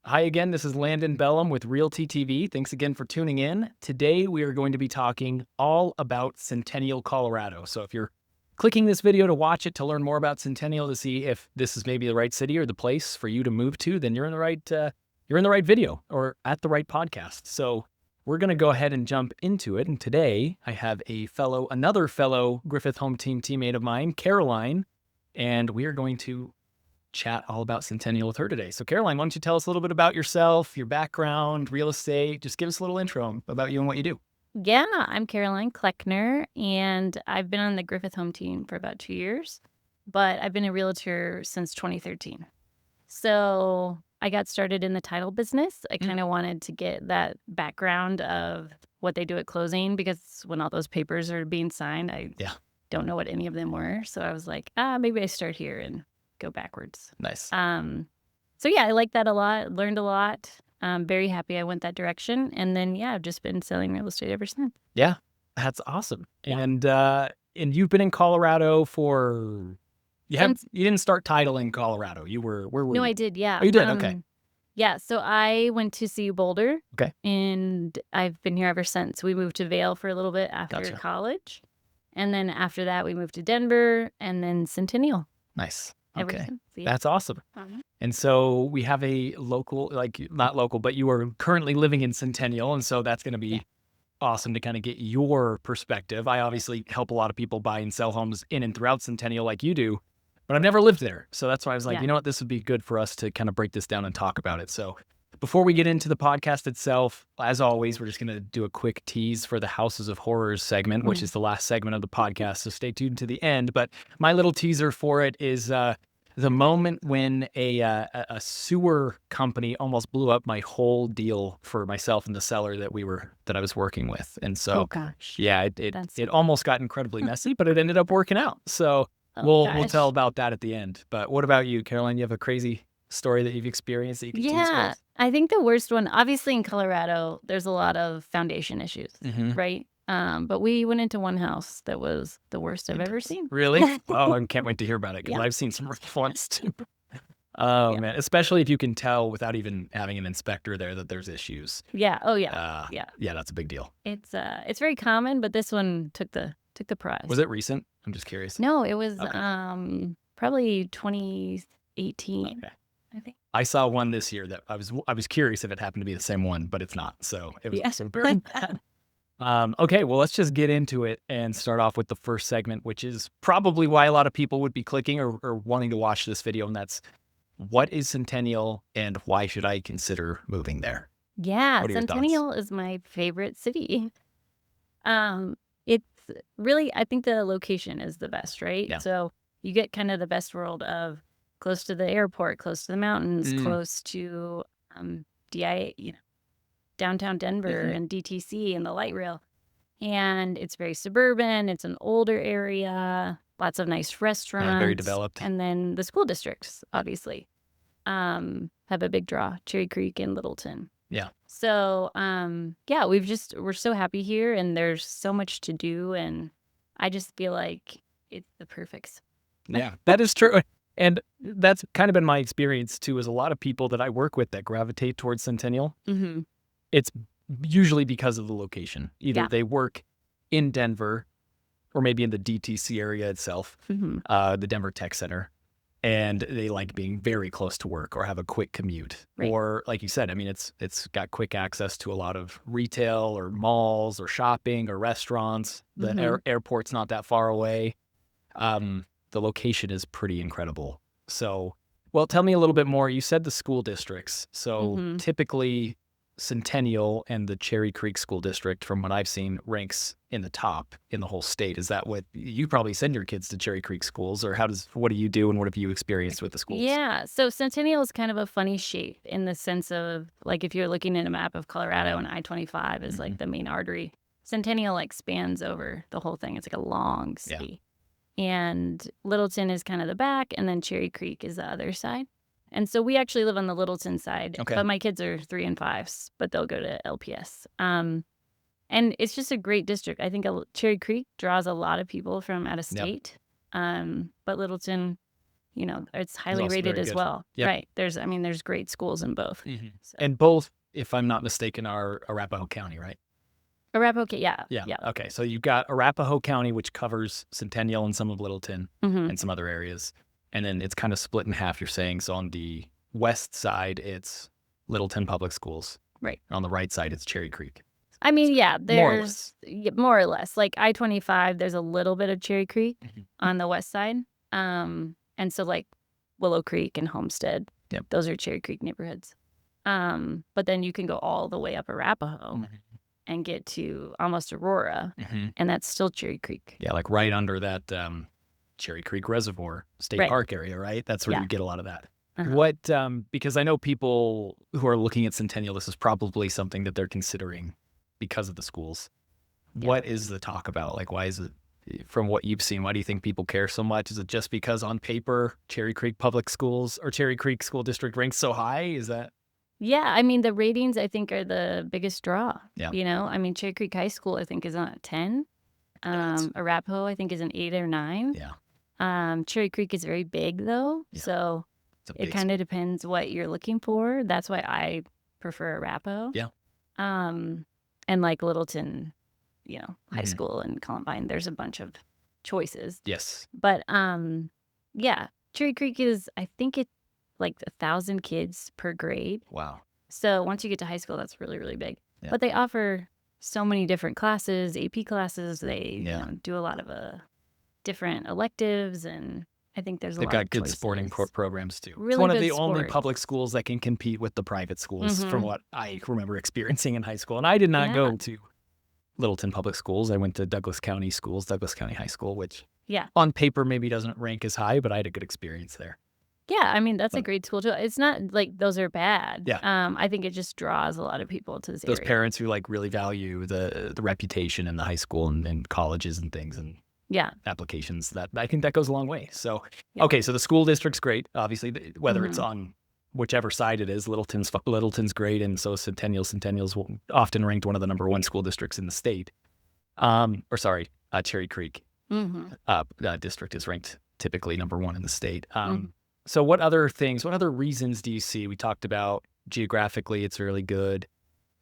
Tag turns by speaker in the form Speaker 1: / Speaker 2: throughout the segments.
Speaker 1: Hi again, this is Landon Beum with Real TTV. Thanks again for tuning in. Today we are going to be talking all about Centennial, Colorado. So if you're clicking this video to watch it, to learn more about Centennial, to see if this is maybe the right city or the place for you to move to, then you're in the right video or at the right podcast. So we're going to go ahead and jump into it. And today I have another fellow Griffith Home Team teammate of mine, Caroline, and we are going to chat all about Centennial with her today. So Caroline, why don't you tell us a little bit about yourself, your background, real estate, just give us a little intro about you and what you do.
Speaker 2: Yeah, I'm Caroline Kleckner, and I've been on the Griffith Home Team for about 2 years, but I've been a realtor since 2013. So I got started in the title business. I kind of wanted to get that background of what they do at closing, because when all those papers are being signed, I don't know what any of them were. So I was like, maybe I start here and go backwards.
Speaker 1: Nice.
Speaker 2: So yeah, I like that a lot, learned a lot. I'm very happy I went that direction. And then, I've just been selling real estate ever since.
Speaker 1: Yeah, that's awesome.
Speaker 2: Yeah.
Speaker 1: And you've been in Colorado for, you didn't start title in Colorado. Where were you?
Speaker 2: No, I did. Yeah.
Speaker 1: Oh, you did? Okay.
Speaker 2: Yeah. So I went to CU Boulder.
Speaker 1: Okay.
Speaker 2: And I've been here ever since. We moved to Vail for a little bit after college. And then after that, we moved to Denver and then Centennial.
Speaker 1: Nice.
Speaker 2: Ever
Speaker 1: Okay.
Speaker 2: since, yeah.
Speaker 1: That's awesome.
Speaker 2: Uh-huh.
Speaker 1: And so we have a local, not local, but you are currently living in Centennial. And so that's going to be awesome to kind of get your perspective. I obviously help a lot of people buy and sell homes in and throughout Centennial like you do, but I've never lived there. So that's why I was like, you know what, this would be good for us to kind of break this down and talk about it. So before we get into the podcast itself, as always, we're just going to do a quick tease for the Houses of Horrors segment, which is the last segment of the podcast. So stay tuned to the end. But my little teaser for it is the moment when a sewer company almost blew up my whole deal for myself and the seller that I was working with. And so, it almost got incredibly messy, but it ended up working out. So we'll tell about that at the end. But what about you, Caroline? You have a crazy story that you've experienced that you can tease with?
Speaker 2: I think the worst one, obviously in Colorado, there's a lot of foundation issues, right? But we went into one house that was the worst I've ever seen.
Speaker 1: Really? Oh, I can't wait to hear about it, because I've seen some rough ones too. Oh, man. Especially if you can tell without even having an inspector there that there's issues.
Speaker 2: Yeah. Oh, yeah.
Speaker 1: Yeah, that's a big deal.
Speaker 2: It's very common, but this one took the prize.
Speaker 1: Was it recent? I'm just curious.
Speaker 2: No, it was probably 2018. Okay. I think
Speaker 1: I saw one this year that I was curious if it happened to be the same one, but it's not. So it was very bad. Okay, well, let's just get into it and start off with the first segment, which is probably why a lot of people would be clicking or wanting to watch this video. And that's, what is Centennial and why should I consider moving there?
Speaker 2: Yeah, Centennial is my favorite city. It's really, I think the location is the best, right? Yeah. So you get kind of the best world of close to the airport, close to the mountains, close to downtown Denver and DTC and the light rail. And it's very suburban. It's an older area, lots of nice restaurants.
Speaker 1: Very developed.
Speaker 2: And then the school districts, obviously, have a big draw, Cherry Creek and Littleton.
Speaker 1: Yeah.
Speaker 2: So, we're so happy here, and there's so much to do. And I just feel like it's the perfect.
Speaker 1: Yeah, that is true. And that's kind of been my experience too, is a lot of people that I work with that gravitate towards Centennial. Mm-hmm. It's usually because of the location. Either they work in Denver or maybe in the DTC area itself, the Denver Tech Center, and they like being very close to work or have a quick commute. Right. Or like you said, I mean, it's got quick access to a lot of retail or malls or shopping or restaurants. The airport's not that far away. The location is pretty incredible. So, well, tell me a little bit more. You said the school districts. So typically Centennial and the Cherry Creek School District, from what I've seen, ranks in the top in the whole state. Is that what you probably send your kids to Cherry Creek schools, or what do you do and what have you experienced with the schools?
Speaker 2: Yeah. So Centennial is kind of a funny shape in the sense of, like, if you're looking at a map of Colorado and I-25 is like the main artery, Centennial like spans over the whole thing. It's like a long city. And Littleton is kind of the back, and then Cherry Creek is the other side. And so we actually live on the Littleton side, but my kids are 3 and 5s, but they'll go to LPS. And it's just a great district. I think Cherry Creek draws a lot of people from out of state, but Littleton it's highly
Speaker 1: also
Speaker 2: rated
Speaker 1: very
Speaker 2: as
Speaker 1: good.
Speaker 2: well.
Speaker 1: Yep.
Speaker 2: Right. There's great schools in both. So.
Speaker 1: And both, if I'm not mistaken, are Arapahoe County, right?
Speaker 2: Arapahoe, yeah.
Speaker 1: Okay, so you've got Arapahoe County, which covers Centennial and some of Littleton and some other areas. And then it's kind of split in half, you're saying. So on the west side, it's Littleton Public Schools.
Speaker 2: Right.
Speaker 1: And on the right side, it's Cherry Creek.
Speaker 2: I mean, there's more or less. Like I-25, there's a little bit of Cherry Creek on the west side. And so like Willow Creek and Homestead, those are Cherry Creek neighborhoods. But then you can go all the way up Arapahoe and get to almost Aurora, and that's still Cherry Creek.
Speaker 1: Yeah, like right under that Cherry Creek Reservoir State Park area, right? That's where you get a lot of that. What, because I know people who are looking at Centennial, this is probably something that they're considering because of the schools. What is the talk about? Like, why is it, from what you've seen, why do you think people care so much? Is it just because on paper, Cherry Creek Public Schools or Cherry Creek School District ranks so high? Is that?
Speaker 2: Yeah, I mean, the ratings, I think, are the biggest draw.
Speaker 1: Yeah.
Speaker 2: I mean, Cherry Creek High School, I think, is on a 10. Arapahoe, I think, is an 8 or 9.
Speaker 1: Yeah.
Speaker 2: Cherry Creek is very big, though. Yeah. So it kind of depends what you're looking for. That's why I prefer Arapahoe.
Speaker 1: Yeah.
Speaker 2: And like Littleton, high school and Columbine, there's a bunch of choices.
Speaker 1: Yes.
Speaker 2: But yeah, Cherry Creek is, I think it's like 1,000 kids per grade.
Speaker 1: Wow.
Speaker 2: So once you get to high school, that's really, really big.
Speaker 1: Yeah.
Speaker 2: But they offer so many different classes, AP classes. They do a lot of different electives, and I think there's a lot of
Speaker 1: They've got good
Speaker 2: choices.
Speaker 1: sporting programs too.
Speaker 2: Really
Speaker 1: it's one
Speaker 2: good
Speaker 1: of the
Speaker 2: sport.
Speaker 1: only public schools that can compete with the private schools from what I remember experiencing in high school. And I did not go to Littleton Public Schools. I went to Douglas County Schools, Douglas County High School, which on paper maybe doesn't rank as high, but I had a good experience there.
Speaker 2: Yeah, I mean, that's a great school too. It's not like those are bad.
Speaker 1: Yeah.
Speaker 2: I think it just draws a lot of people to this
Speaker 1: Those
Speaker 2: area.
Speaker 1: parents who like really value the reputation in the high school and colleges and things and applications, that I think that goes a long way. So, okay, so the school district's great. Obviously, whether it's on whichever side it is, Littleton's great, and so Centennial's often ranked one of the number 1 school districts in the state. Cherry Creek district is ranked typically number 1 in the state. So what other reasons do you see? We talked about geographically, it's really good,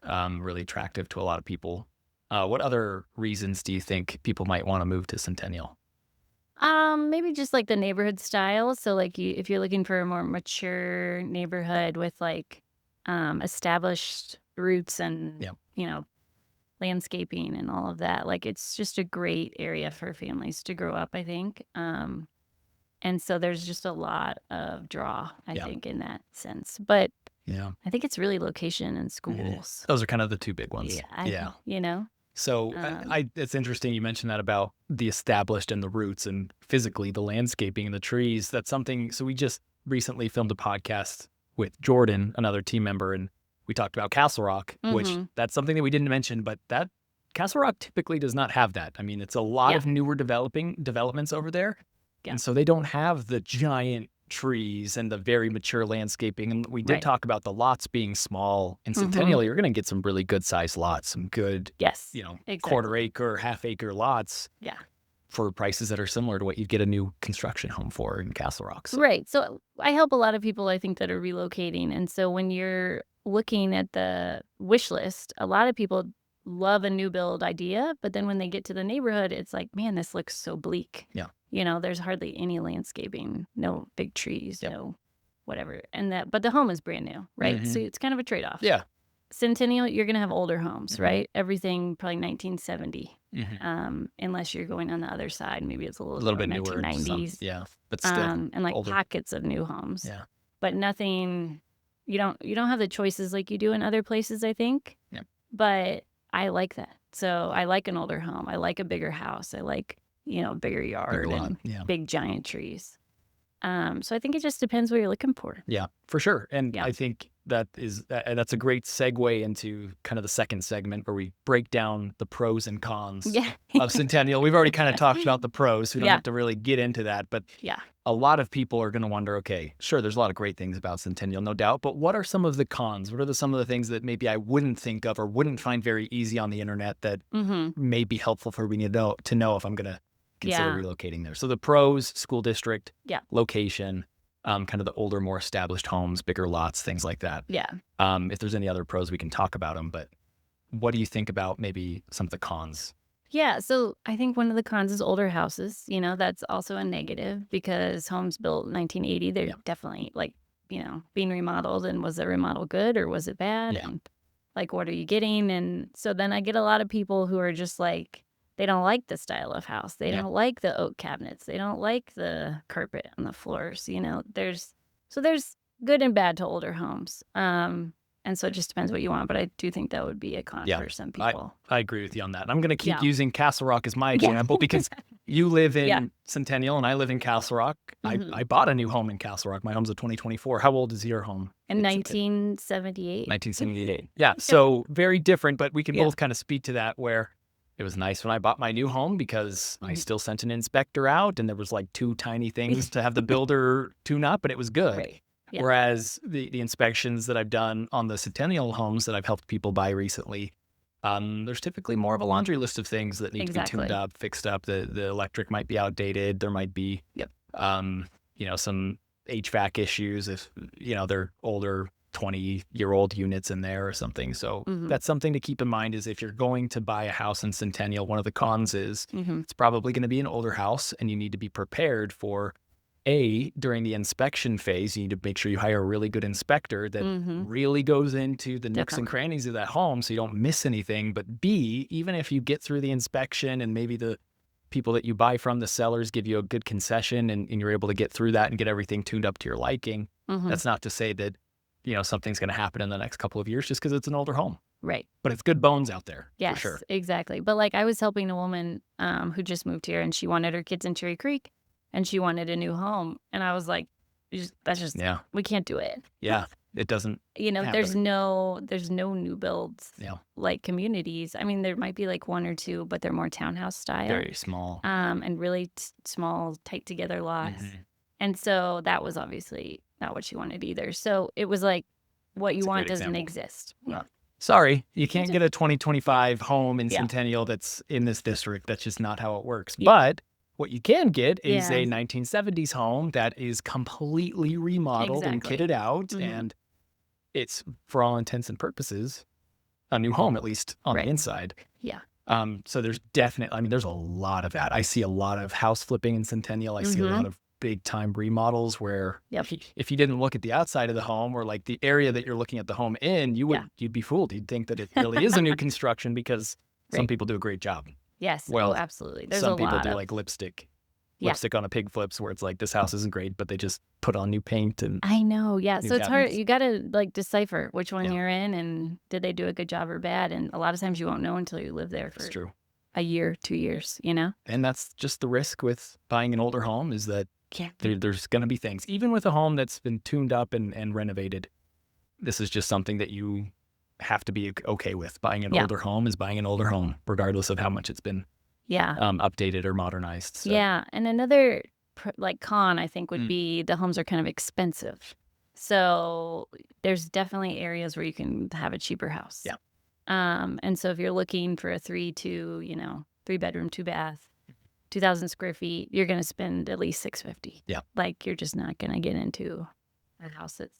Speaker 1: really attractive to a lot of people. What other reasons do you think people might want to move to Centennial?
Speaker 2: Maybe just like the neighborhood style. So like if you're looking for a more mature neighborhood with like established roots and landscaping and all of that, like it's just a great area for families to grow up, I think. And so there's just a lot of draw, I think, in that sense. But I think it's really location and schools.
Speaker 1: Those are kind of the 2 big ones.
Speaker 2: Yeah.
Speaker 1: So it's interesting you mentioned that about the established and the roots and physically the landscaping and the trees. That's something. So we just recently filmed a podcast with Jordan, another team member, and we talked about Castle Rock, which that's something that we didn't mention, but that Castle Rock typically does not have that. I mean, it's a lot of newer developments over there. Yeah. And so they don't have the giant trees and the very mature landscaping. And we did talk about the lots being small. In Centennial, you're going to get some really good sized lots, some good, quarter acre, half acre lots. Yeah. For prices that are similar to what you'd get a new construction home for in Castle Rock. So.
Speaker 2: Right. So I help a lot of people, I think, that are relocating. And so when you're looking at the wish list, a lot of people love a new build idea, but then when they get to the neighborhood, it's like, man, this looks so bleak. Yeah. There's hardly any landscaping, no big trees, no whatever. But the home is brand new, right? So it's kind of a trade-off. Yeah. Centennial, you're going to have older homes, right? Everything probably 1970. Unless you're going on the other side, maybe it's a little bit newer, 1990s.
Speaker 1: But still,
Speaker 2: and like
Speaker 1: older.
Speaker 2: Pockets of new homes. Yeah. But nothing. You don't have the choices like you do in other places, I think. Yeah. But I like that. So I like an older home. I like a bigger house. I like a bigger yard and big giant trees. So I think it just depends what you're looking for.
Speaker 1: Yeah, for sure. And I think that's a great segue into kind of the second segment where we break down the pros and cons of Centennial. We've already kind of talked about the pros. We don't have to really get into that. But a lot of people are going to wonder, okay, sure, there's a lot of great things about Centennial, no doubt. But what are some of the cons? What are some of the things that maybe I wouldn't think of or wouldn't find very easy on the internet that may be helpful for me to know if I'm going to consider relocating there. So the pros: school district, location, kind of the older, more established homes, bigger lots, things like that.
Speaker 2: Yeah.
Speaker 1: If there's any other pros, we can talk about them. But what do you think about maybe some of the cons?
Speaker 2: Yeah, so I think one of the cons is older houses. That's also a negative because homes built in 1980, they're definitely being remodeled. And was the remodel good or was it bad?
Speaker 1: Yeah.
Speaker 2: And what are you getting? And so then I get a lot of people who are just they don't like the style of house. They don't like the oak cabinets. They don't like the carpet on the floors. There's good and bad to older homes. And so it just depends what you want. But I do think that would be a con for some people.
Speaker 1: I agree with you on that. And I'm going to keep using Castle Rock as my example because you live in Centennial and I live in Castle Rock. I bought a new home in Castle Rock. My home's a 2024. How old is your home?
Speaker 2: In 1978.
Speaker 1: 1978. Yeah. So very different, but we can both kind of speak to that where it was nice when I bought my new home because I still sent an inspector out and there was 2 tiny things to have the builder tune up, but it was good.
Speaker 2: Right. Yeah.
Speaker 1: Whereas the inspections that I've done on the Centennial homes that I've helped people buy recently, there's typically more of a laundry list of things that need to be tuned up, fixed up. The electric might be outdated. There might be, some HVAC issues if, they're older 20-year-old units in there or something. So that's something to keep in mind is if you're going to buy a house in Centennial, one of the cons is it's probably going to be an older house and you need to be prepared for during the inspection phase, you need to make sure you hire a really good inspector that really goes into the nooks and crannies of that home so you don't miss anything. But B, even if you get through the inspection and maybe the people that you buy from, the sellers, give you a good concession and you're able to get through that and get everything tuned up to your liking, that's not to say that, something's going to happen in the next couple of years just because it's an older home.
Speaker 2: Right.
Speaker 1: But it's good bones out there.
Speaker 2: Yes,
Speaker 1: for sure.
Speaker 2: Exactly. But I was helping a woman who just moved here and she wanted her kids in Cherry Creek. And she wanted a new home. And I was like, that's just, we can't do it.
Speaker 1: Yeah, it doesn't happen.
Speaker 2: There's no new builds communities. I mean, there might be 1 or 2, but they're more townhouse style.
Speaker 1: Very small.
Speaker 2: And really small, tight together lots. And so that was obviously not what she wanted either. So it was what you want doesn't exist.
Speaker 1: Yeah. Sorry, you can't get a 2025 home in Centennial that's in this district. That's just not how it works. Yeah. But what you can get is a 1970s home that is completely remodeled and kitted out. And it's, for all intents and purposes, a new home, at least on the inside.
Speaker 2: Yeah.
Speaker 1: So there's definitely, there's a lot of that. I see a lot of house flipping in Centennial. I see a lot of big time remodels where if you didn't look at the outside of the home or the area that you're looking at the home in, you'd be fooled. You'd think that it really is a new construction because some people do a great job.
Speaker 2: Yes. Well, absolutely. There's
Speaker 1: some people do lipstick on a pig flips where it's this house isn't great, but they just put on new paint and
Speaker 2: I know. Yeah. So it's hard. You got to decipher which one you're in and did they do a good job or bad? And a lot of times you won't know until you live there for a year, 2 years, And
Speaker 1: that's just the risk with buying an older home is that there's going to be things, even with a home that's been tuned up and renovated. This is just something that you have to be okay with. Buying an older home is buying an older home, regardless of how much it's been updated or modernized. So.
Speaker 2: Yeah. And another con, I think, would be the homes are kind of expensive. So there's definitely areas where you can have a cheaper house.
Speaker 1: Yeah.
Speaker 2: And so if you're looking for a 3-bedroom, 2-bath, 2,000 square feet, you're going to spend at least $650.
Speaker 1: Yeah.
Speaker 2: You're just not going to get into a house that's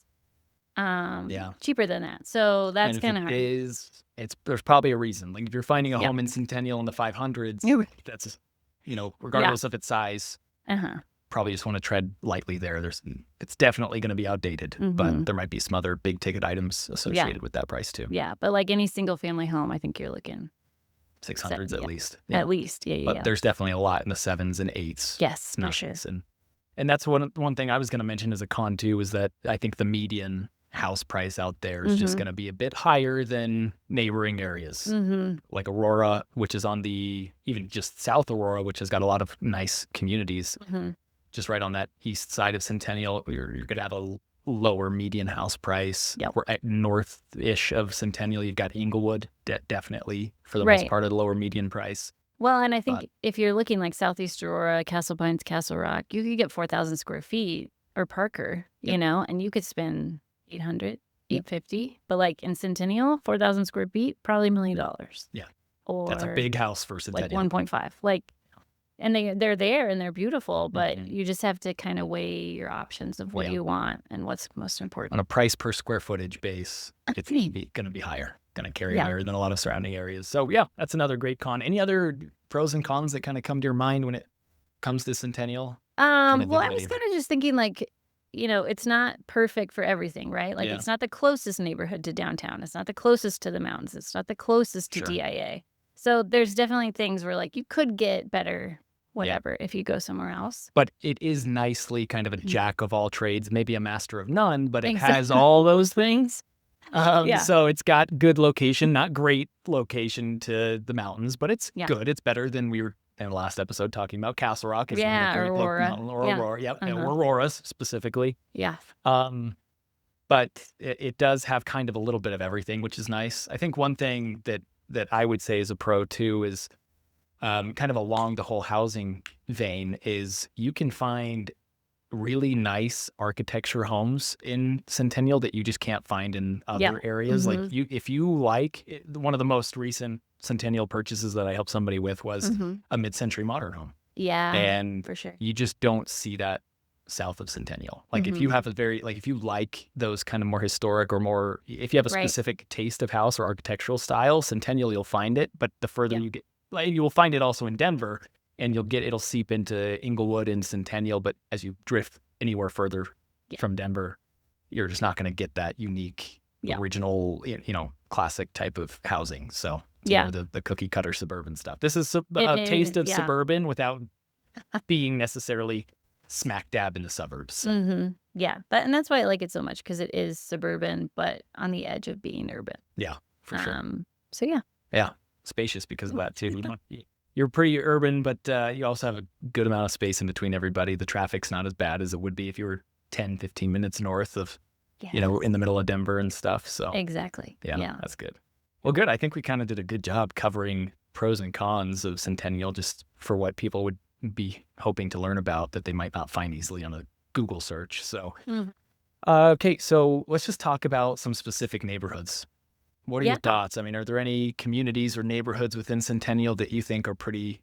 Speaker 2: cheaper than that. So that's kind of hard.
Speaker 1: There's probably a reason. If you're finding a home in Centennial in the 500s, that's, regardless of its size, probably just want to tread lightly there. It's definitely going to be outdated, but there might be some other big ticket items associated with that price too.
Speaker 2: Yeah. But any single family home, I think you're looking
Speaker 1: 600s at least.
Speaker 2: Yeah. At least. Yeah.
Speaker 1: But there's definitely a lot in the 7s and 8s.
Speaker 2: Yes, for sure.
Speaker 1: And that's one thing I was going to mention as a con too, is that I think the median house price out there is just going to be a bit higher than neighboring areas. Like Aurora, which is on even just South Aurora, which has got a lot of nice communities. Just right on that east side of Centennial, you're going to have a lower median house price. We're at north-ish of Centennial. You've got Inglewood, definitely, for the most part, at a lower median price.
Speaker 2: Well, and I think if you're looking Southeast Aurora, Castle Pines, Castle Rock, you could get 4,000 square feet, or Parker, and you could spend $800, $850. But in Centennial, 4,000 square feet, probably $1 million.
Speaker 1: Yeah.
Speaker 2: Or
Speaker 1: that's a big house for Centennial.
Speaker 2: 1.5. And they're there and they're beautiful, but you just have to kind of weigh your options of what you want and what's most important.
Speaker 1: On a price per square footage base, it's going to be higher, going to carry higher than a lot of surrounding areas. So yeah, that's another great con. Any other pros and cons that kind of come to your mind when it comes to Centennial?
Speaker 2: Well, I was kind of just thinking like, it's not perfect for everything, right? Like it's not the closest neighborhood to downtown. It's not the closest to the mountains. It's not the closest to DIA. So there's definitely things where like you could get better whatever if you go somewhere else.
Speaker 1: But it is nicely kind of a jack of all trades, maybe a master of none, but it has all those things. So it's got good location, not great location to the mountains, but it's good. It's better than we were in the last episode talking about Castle Rock. It's
Speaker 2: Aurora.
Speaker 1: Aurora. Auroras specifically.
Speaker 2: Yeah.
Speaker 1: But it does have kind of a little bit of everything, which is nice. I think one thing that I would say is a pro too is kind of along the whole housing vein is you can find really nice architecture homes in Centennial that you just can't find in other areas. Like if you like, one of the most recent Centennial purchases that I helped somebody with was a mid-century modern home.
Speaker 2: Yeah,
Speaker 1: and
Speaker 2: for sure.
Speaker 1: You just don't see that south of Centennial. Like if you have if you like those kind of more historic or more, if you have a specific taste of house or architectural style, Centennial, you'll find it. But the further you get, like, you will find it also in Denver, and it'll seep into Inglewood and Centennial. But as you drift anywhere further from Denver, you're just not going to get that unique, original, classic type of housing. So the cookie cutter suburban stuff. This is a taste of suburban without being necessarily smack dab in the suburbs.
Speaker 2: Yeah, and that's why I like it so much, because it is suburban, but on the edge of being urban.
Speaker 1: Yeah, for sure.
Speaker 2: So
Speaker 1: yeah, spacious because of that too. You're pretty urban, but you also have a good amount of space in between everybody. The traffic's not as bad as it would be if you were 10, 15 minutes north of, in the middle of Denver and stuff. So
Speaker 2: exactly. Yeah,
Speaker 1: that's good. Well, good. I think we kind of did a good job covering pros and cons of Centennial, just for what people would be hoping to learn about that they might not find easily on a Google search. So, okay, so let's just talk about some specific neighborhoods. What are your thoughts? I mean, are there any communities or neighborhoods within Centennial that you think are pretty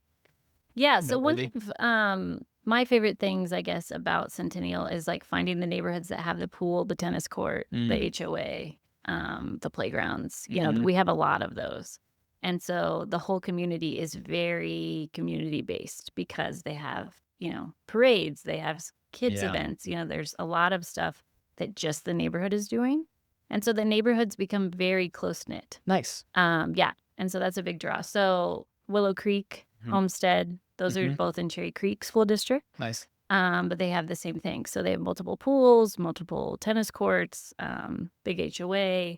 Speaker 2: so one of my favorite things, I guess, about Centennial is like finding the neighborhoods that have the pool, the tennis court, the HOA, the playgrounds. We have a lot of those. And so the whole community is very community based because they have, parades, they have kids events, there's a lot of stuff that just the neighborhood is doing. And so the neighborhoods become very close knit.
Speaker 1: Nice.
Speaker 2: And so that's a big draw. So Willow Creek, Homestead, those are both in Cherry Creek School District.
Speaker 1: Nice.
Speaker 2: But they have the same thing. So they have multiple pools, multiple tennis courts, big HOA,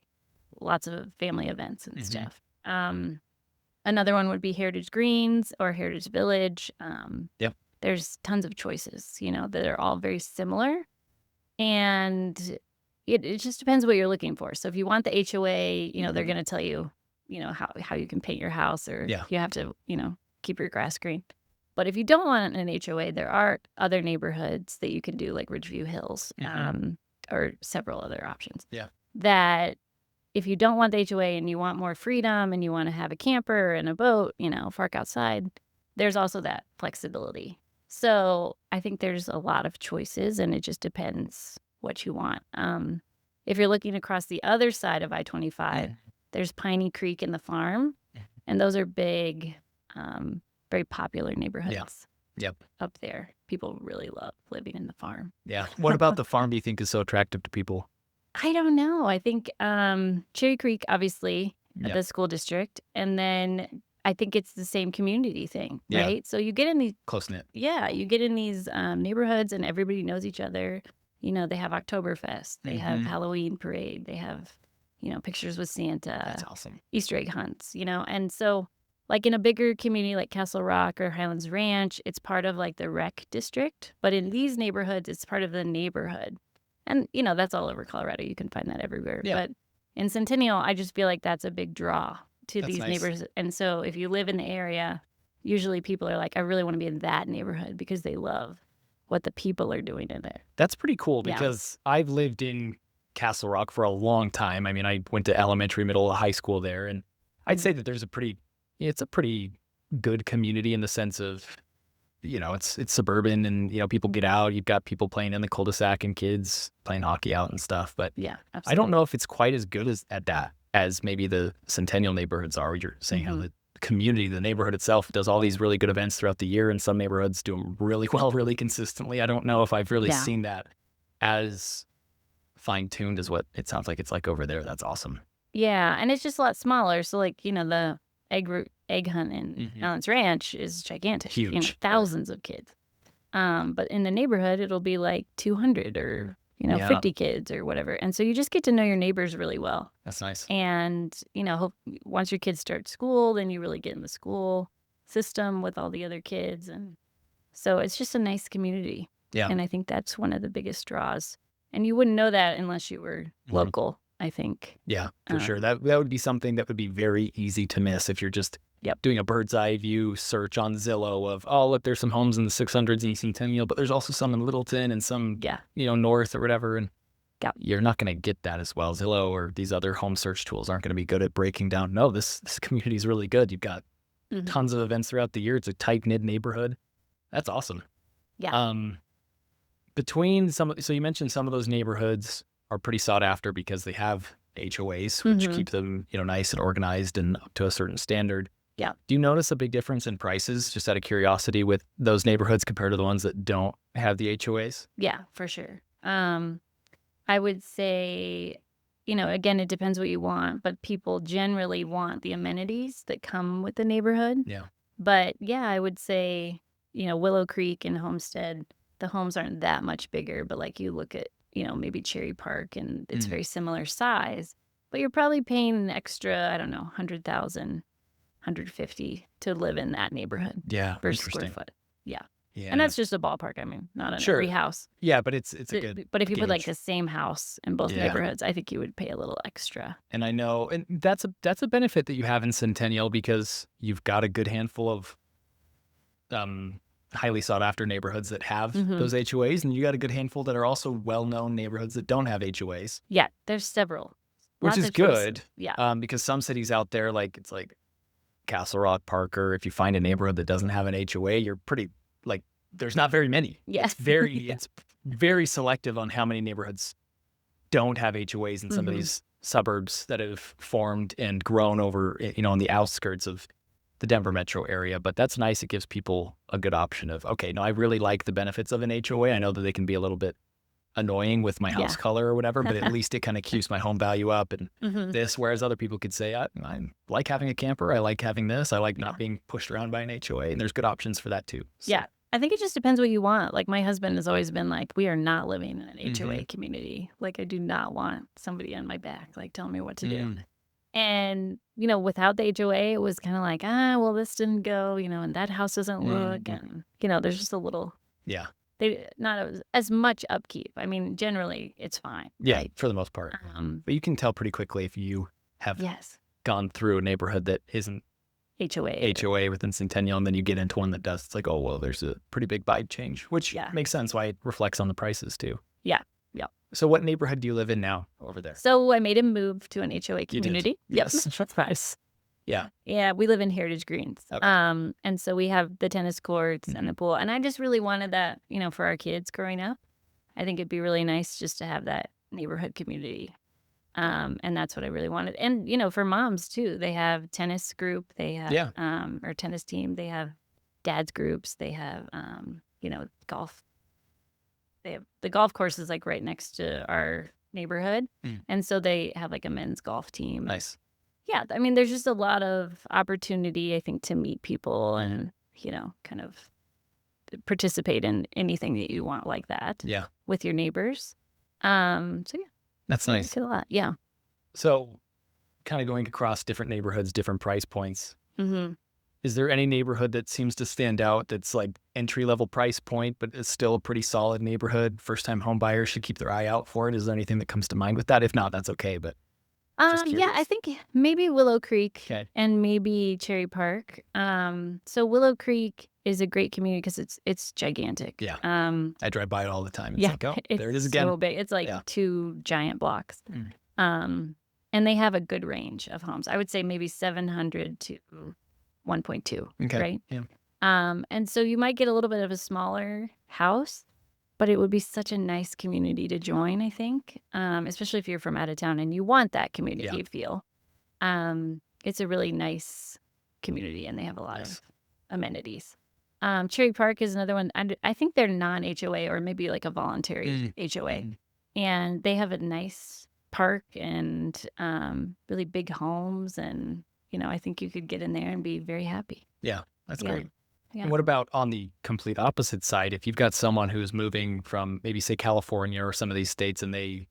Speaker 2: lots of family events and stuff. Another one would be Heritage Greens or Heritage Village. There's tons of choices, that are all very similar. And it just depends what you're looking for. So if you want the HOA, they're going to tell you, how you can paint your house, or you have to, keep your grass green. But if you don't want an HOA, there are other neighborhoods that you can do, like Ridgeview Hills, or several other options. That if you don't want the HOA and you want more freedom and you want to have a camper and a boat, park outside, there's also that flexibility. So I think there's a lot of choices, and it just depends what you want. If you're looking across the other side of I-25, there's Piney Creek and the Farm, and those are big, very popular neighborhoods. Up there. People really love living in the Farm.
Speaker 1: What about the Farm do you think is so attractive to people?
Speaker 2: I don't know. I think Cherry Creek, obviously, at the school district, and then I think it's the same community thing, right? So you get in these
Speaker 1: close-knit.
Speaker 2: You get in these neighborhoods, and everybody knows each other. They have Oktoberfest. They have Halloween parade. They have, pictures with Santa.
Speaker 1: That's awesome.
Speaker 2: Easter egg hunts, And so, like in a bigger community like Castle Rock or Highlands Ranch, it's part of like the rec district. But in these neighborhoods, it's part of the neighborhood. And, that's all over Colorado. You can find that everywhere. But in Centennial, I just feel like that's a big draw to these neighbors. And so if you live in the area, usually people are like, I really want to be in that neighborhood because they love what the people are doing in it.
Speaker 1: That's pretty cool because I've lived in Castle Rock for a long time. I mean, I went to elementary, middle, high school there. And I'd say that there's it's a pretty good community in the sense of it's suburban and, people get out. You've got people playing in the cul-de-sac and kids playing hockey out and stuff. But
Speaker 2: Yeah,
Speaker 1: I don't know if it's quite as good at that as maybe the Centennial neighborhoods are. You're saying how the community, the neighborhood itself does all these really good events throughout the year, and some neighborhoods do them really well, really consistently. I don't know if I've really seen that as fine-tuned as what it sounds like it's like over there. That's awesome.
Speaker 2: Yeah, and it's just a lot smaller. So like, the egg hunt in Allen's Ranch is gigantic.
Speaker 1: Huge.
Speaker 2: Thousands of kids. But in the neighborhood, it'll be like 200 or 50 kids or whatever. And so you just get to know your neighbors really well.
Speaker 1: That's nice.
Speaker 2: And, once your kids start school, then you really get in the school system with all the other kids. And so it's just a nice community.
Speaker 1: Yeah.
Speaker 2: And I think that's one of the biggest draws. And you wouldn't know that unless you were local, I think.
Speaker 1: Yeah, for sure. That would be something that would be very easy to miss if you're just doing a bird's eye view search on Zillow of, oh, look, there's some homes in the 600s in Centennial, but there's also some in Littleton and some, north or whatever. And you're not going to get that as well. Zillow or these other home search tools aren't going to be good at breaking down, no, this community is really good. You've got tons of events throughout the year. It's a tight-knit neighborhood. That's awesome.
Speaker 2: Yeah.
Speaker 1: So you mentioned some of those neighborhoods are pretty sought after because they have HOAs, which keep them, nice and organized and up to a certain standard.
Speaker 2: Yeah.
Speaker 1: Do you notice a big difference in prices, just out of curiosity, with those neighborhoods compared to the ones that don't have the HOAs?
Speaker 2: Yeah, for sure. I would say, again, it depends what you want, but people generally want the amenities that come with the neighborhood.
Speaker 1: Yeah.
Speaker 2: But yeah, I would say, Willow Creek and Homestead, the homes aren't that much bigger, but like you look at, maybe Cherry Park and it's very similar size, but you're probably paying an extra, I don't know, 100,000, 150 to live in that neighborhood.
Speaker 1: Yeah.
Speaker 2: Per square foot. Yeah.
Speaker 1: Yeah.
Speaker 2: And that's just a ballpark. I mean, not in every house.
Speaker 1: Yeah, but it's a good
Speaker 2: But if you
Speaker 1: gauge.
Speaker 2: put like the same house in both neighborhoods, I think you would pay a little extra.
Speaker 1: And I know, and that's a benefit that you have in Centennial because you've got a good handful of highly sought after neighborhoods that have those HOAs, and you got a good handful that are also well-known neighborhoods that don't have HOAs.
Speaker 2: Yeah, there's several.
Speaker 1: Which
Speaker 2: Lots
Speaker 1: is
Speaker 2: of choices.
Speaker 1: good.
Speaker 2: Yeah.
Speaker 1: Because some cities out there, like it's like Castle Rock, Parker, if you find a neighborhood that doesn't have an HOA, you're pretty there's not very many.
Speaker 2: Yeah.
Speaker 1: It's very selective on how many neighborhoods don't have HOAs in some of these suburbs that have formed and grown over, on the outskirts of the Denver metro area. But that's nice. It gives people a good option of, okay, no, I really like the benefits of an HOA. I know that they can be a little bit annoying with my house color or whatever, but at least it kind of keeps my home value up and this, whereas other people could say, I like having a camper. I like having this. I like not being pushed around by an HOA. And there's good options for that too. So.
Speaker 2: Yeah. I think it just depends what you want. Like my husband has always been like, we are not living in an HOA community. Like I do not want somebody on my back, like telling me what to do. And, without the HOA, it was kind of like, well, this didn't go, and that house doesn't look. And, there's just a little, not as much upkeep. I mean, generally it's fine.
Speaker 1: Yeah,
Speaker 2: right?
Speaker 1: for the most part. But you can tell pretty quickly if you have gone through a neighborhood that isn't HOA within Centennial, and then you get into one that does. It's like, oh, well, there's a pretty big vibe change, which makes sense why it reflects on the prices too.
Speaker 2: Yeah.
Speaker 1: So what neighborhood do you live in now over there?
Speaker 2: So I made him move to an HOA community.
Speaker 1: Yes.
Speaker 2: That's nice.
Speaker 1: Yeah.
Speaker 2: Yeah, we live in Heritage Greens.
Speaker 1: Okay.
Speaker 2: And so we have the tennis courts and the pool. And I just really wanted that, for our kids growing up. I think it'd be really nice just to have that neighborhood community. And that's what I really wanted. And, for moms too, they have tennis group, they have, or tennis team, they have dad's groups, they have, golf. They have the golf course is like right next to our neighborhood. And so they have like a men's golf team.
Speaker 1: Nice.
Speaker 2: Yeah. I mean, there's just a lot of opportunity, I think, to meet people and, kind of participate in anything that you want like that.
Speaker 1: Yeah.
Speaker 2: With your neighbors. So yeah.
Speaker 1: That's nice.
Speaker 2: I like it a lot. Yeah.
Speaker 1: So kind of going across different neighborhoods, different price points. Is there any neighborhood that seems to stand out that's like entry-level price point, but it's still a pretty solid neighborhood? First-time home buyers should keep their eye out for it. Is there anything that comes to mind with that? If not, that's okay, but
Speaker 2: yeah, I think maybe Willow Creek and maybe Cherry Park. So Willow Creek is a great community because it's gigantic.
Speaker 1: Yeah. I drive by it all the time. It's like, oh, there it is
Speaker 2: It's
Speaker 1: again.
Speaker 2: so big. It's like 2 giant blocks. And they have a good range of homes. I would say maybe 700 to 1.2,
Speaker 1: Okay.
Speaker 2: right?
Speaker 1: Yeah.
Speaker 2: And so you might get a little bit of a smaller house, but it would be such a nice community to join, I think, especially if you're from out of town and you want that community feel. It's a really nice community, and they have a lot of amenities. Cherry Park is another one. I think they're non-HOA or maybe like a voluntary HOA. And they have a nice park and really big homes. And, I think you could get in there and be very happy.
Speaker 1: Yeah, that's great.
Speaker 2: Yeah.
Speaker 1: And what about on the complete opposite side? If you've got someone who's moving from maybe, say, California or some of these states, and they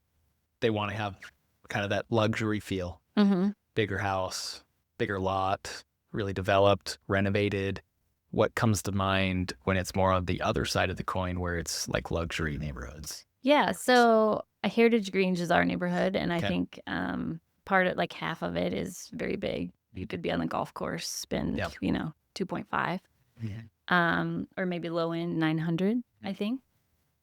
Speaker 1: want to have kind of that luxury feel, bigger house, bigger lot, really developed, renovated. What comes to mind when it's more on the other side of the coin where it's like luxury neighborhoods?
Speaker 2: Yeah, so Heritage Grange is our neighborhood, and I think part of, like, half of it is very big. You could be on the golf course, spend, 2.5, or maybe low end 900, I think.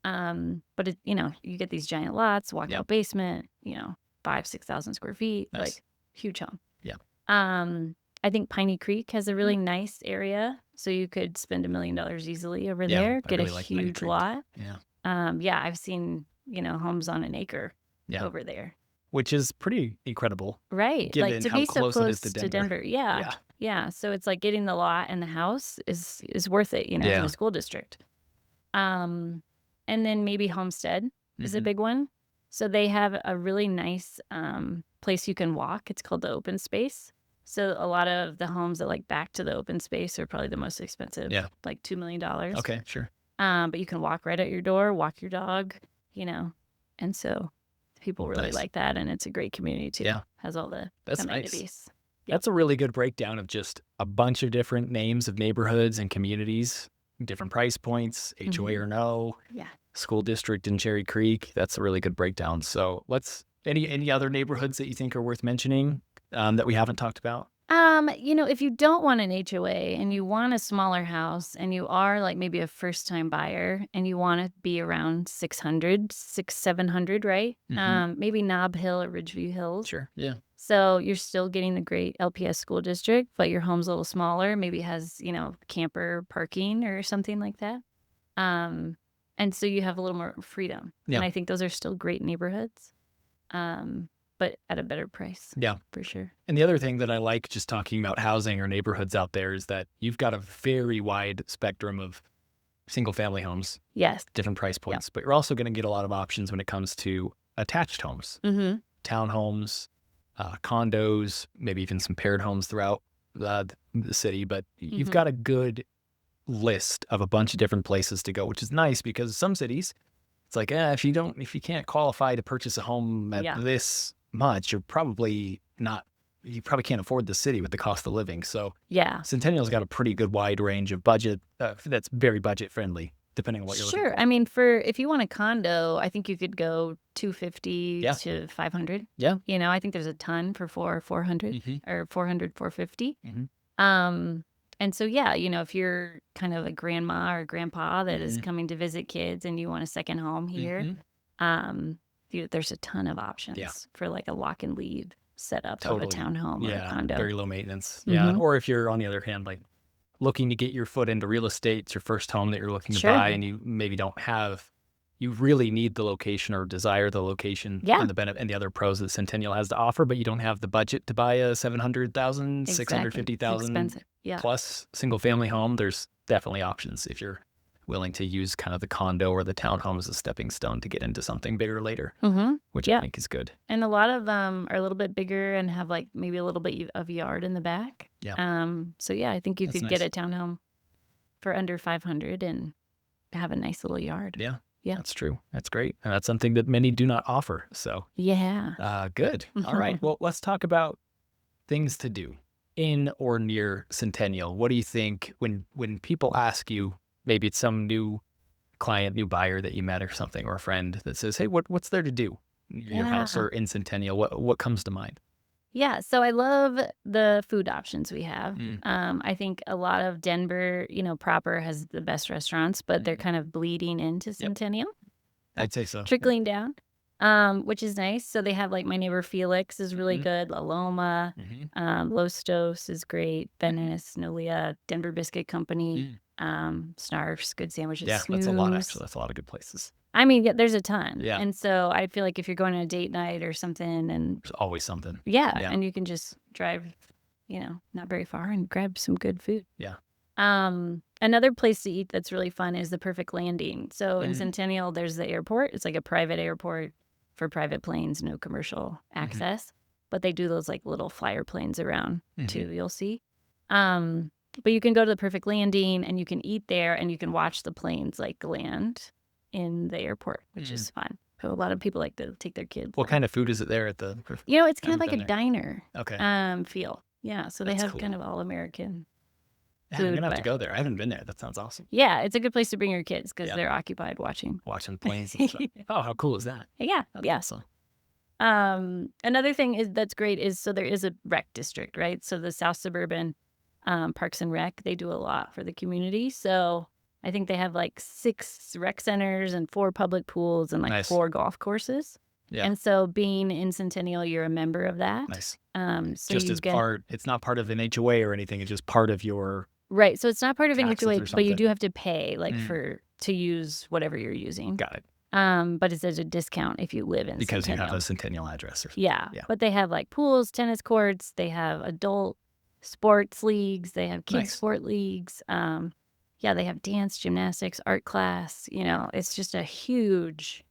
Speaker 2: But it, you get these giant lots, walkout basement, 5,000-6,000 square feet, like huge home.
Speaker 1: Yeah.
Speaker 2: I think Piney Creek has a really nice area, so you could spend $1 million easily over there, get
Speaker 1: really
Speaker 2: a
Speaker 1: like Piney
Speaker 2: huge
Speaker 1: Creek.
Speaker 2: lot.
Speaker 1: Yeah.
Speaker 2: I've seen, homes on an acre over there.
Speaker 1: Which is pretty incredible.
Speaker 2: Right.
Speaker 1: Given
Speaker 2: Like to
Speaker 1: how
Speaker 2: be so
Speaker 1: close it is
Speaker 2: close
Speaker 1: to
Speaker 2: to Denver. Yeah. Yeah. So it's like getting the lot and the house is worth it, in the school district. And then maybe Homestead is a big one. So they have a really nice place you can walk. It's called the open space. So a lot of the homes that like back to the open space are probably the most expensive. Yeah. Like $2 million.
Speaker 1: Okay, sure.
Speaker 2: But you can walk right at your door, walk your dog, and so people really like that, and it's a great community too. Yeah. Has all the amenities.
Speaker 1: Nice. That's a really good breakdown of just a bunch of different names of neighborhoods and communities, different price points, HOA or no. Yeah. School district in Cherry Creek. That's a really good breakdown. So any other neighborhoods that you think are worth mentioning that we haven't talked about?
Speaker 2: If you don't want an HOA and you want a smaller house and you are like maybe a first-time buyer and you want to be around 700, right? Maybe Nob Hill or Ridgeview Hills.
Speaker 1: Sure. Yeah.
Speaker 2: So you're still getting the great LPS school district, but your home's a little smaller, maybe has, camper parking or something like that. And so you have a little more freedom. Yeah. And I think those are still great neighborhoods. But at a better price. Yeah. For sure.
Speaker 1: And the other thing that I like just talking about housing or neighborhoods out there is that you've got a very wide spectrum of single family homes.
Speaker 2: Yes.
Speaker 1: Different price points. But you're also going to get a lot of options when it comes to attached homes, townhomes, condos, maybe even some paired homes throughout the city. But you've got a good list of a bunch of different places to go, which is nice because some cities, it's like, if you can't qualify to purchase a home at this much, you probably can't afford the city with the cost of living. So Centennial's got a pretty good wide range of budget that's very budget friendly, depending on what you're looking for.
Speaker 2: Sure. I mean, if you want a condo, I think you could go $250 to $500. Yeah. I think there's a ton for $400 or $450. And so, if you're kind of a grandma or grandpa that is coming to visit kids and you want a second home here, there's a ton of options for like a lock and leave setup of a townhome or a condo.
Speaker 1: Very low maintenance. Yeah. Or if you're, on the other hand, like looking to get your foot into real estate, it's your first home that you're looking to buy, and you maybe you really need the location or desire the location and the benefit and the other pros that Centennial has to offer, but you don't have the budget to buy a $700,000, $650,000 plus single family home. There's definitely options if you're willing to use kind of the condo or the townhome as a stepping stone to get into something bigger later, which I think is good.
Speaker 2: And a lot of them are a little bit bigger and have like maybe a little bit of yard in the back. Yeah. So I think you could get a townhome for under $500 and have a nice little yard.
Speaker 1: Yeah. Yeah, that's true. That's great. And that's something that many do not offer. So good. All right. Well, let's talk about things to do in or near Centennial. What do you think when people ask you, maybe it's some new client, new buyer that you met or something, or a friend that says, hey, what's there to do in your house or in Centennial? What comes to mind?
Speaker 2: Yeah, so I love the food options we have. I think a lot of Denver, proper has the best restaurants, but they're kind of bleeding into Centennial.
Speaker 1: I'd say so.
Speaker 2: Trickling down. which is nice. So they have like my neighbor Felix is really good. La Loma, Los Dos is great. Venice, Nolia, Denver Biscuit Company, Snarf's, good sandwiches.
Speaker 1: Yeah,
Speaker 2: Snooze.
Speaker 1: that's a lot, actually. That's a lot of good places.
Speaker 2: I mean, yeah, there's a ton.
Speaker 1: Yeah.
Speaker 2: And so I feel like if you're going on a date night or something and
Speaker 1: There's always something.
Speaker 2: yeah, and you can just drive, not very far and grab some good food.
Speaker 1: Yeah.
Speaker 2: Another place to eat that's really fun is the Perfect Landing. So in Centennial, there's the airport. It's like a private airport for private planes, no commercial access. But they do those like little flyer planes around too, you'll see. But you can go to the Perfect Landing and you can eat there and you can watch the planes like land in the airport, which is fun. So a lot of people like to take their kids.
Speaker 1: What kind of food is it there at the?
Speaker 2: It's kind of like a diner.
Speaker 1: Okay.
Speaker 2: Feel. Yeah. So they
Speaker 1: That's
Speaker 2: have
Speaker 1: cool.
Speaker 2: kind of all American.
Speaker 1: Yeah, I'm gonna have to go there. I haven't been there. That sounds awesome.
Speaker 2: Yeah, it's a good place to bring your kids because they're occupied watching
Speaker 1: planes and stuff. Oh, how cool is that?
Speaker 2: Yeah.
Speaker 1: That's awesome.
Speaker 2: Another thing that's great is so there is a rec district, right? So the South Suburban Parks and Rec, they do a lot for the community. So I think they have like 6 rec centers and 4 public pools and like 4 golf courses. Yeah. And so being in Centennial, you're a member of that.
Speaker 1: Nice.
Speaker 2: So
Speaker 1: just as part, it's not part of an HOA or anything. It's just part of your.
Speaker 2: Right. So it's not part of an HOA, but you do have to pay like to use whatever you're using.
Speaker 1: Got it.
Speaker 2: But it's at a discount if you live in
Speaker 1: because
Speaker 2: Centennial.
Speaker 1: You have a Centennial address.
Speaker 2: Yeah. But they have like pools, tennis courts. They have adult sports leagues. They have kids sport leagues. They have dance, gymnastics, art class. It's just a huge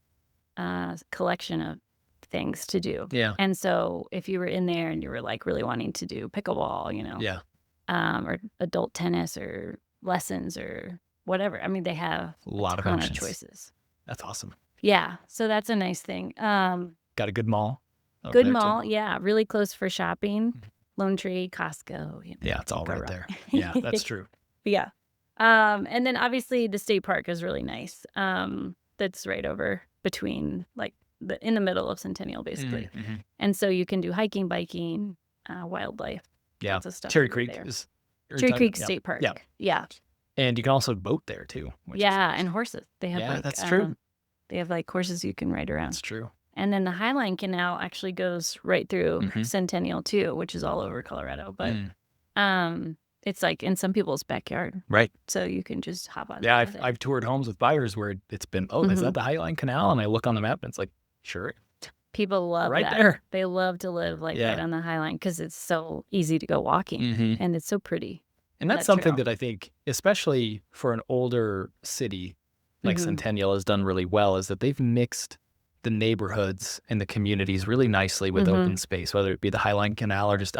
Speaker 2: collection of things to do.
Speaker 1: Yeah.
Speaker 2: And so if you were in there and you were like really wanting to do pickleball, or adult tennis or lessons or whatever. I mean, they have
Speaker 1: a lot of
Speaker 2: ton of choices.
Speaker 1: That's awesome.
Speaker 2: Yeah. So that's a nice thing.
Speaker 1: Got a good mall.
Speaker 2: Good mall. Yeah. Really close for shopping. Lone Tree, Costco.
Speaker 1: Yeah. It's all right there. Yeah. That's true.
Speaker 2: Yeah. And then obviously the state park is really nice. That's right over between like in the middle of Centennial, basically. And so you can do hiking, biking, wildlife.
Speaker 1: Yeah.
Speaker 2: Lots of stuff
Speaker 1: Cherry Creek
Speaker 2: is Cherry Creek State Park. Yeah. Yeah.
Speaker 1: And you can also boat there too.
Speaker 2: And horses. They have
Speaker 1: that's true.
Speaker 2: They have like horses you can ride around.
Speaker 1: That's true.
Speaker 2: And then the Highline Canal actually goes right through Centennial too, which is all over Colorado. But it's like in some people's backyard.
Speaker 1: Right.
Speaker 2: So you can just hop on.
Speaker 1: Yeah, I've toured homes with buyers where it's been, is that the Highline Canal? And I look on the map and it's like, sure.
Speaker 2: People love
Speaker 1: right
Speaker 2: that.
Speaker 1: There.
Speaker 2: They love to live like right on the Highline because it's so easy to go walking and it's so pretty.
Speaker 1: And that's something that I think, especially for an older city like Centennial has done really well, is that they've mixed the neighborhoods and the communities really nicely with open space, whether it be the Highline Canal or just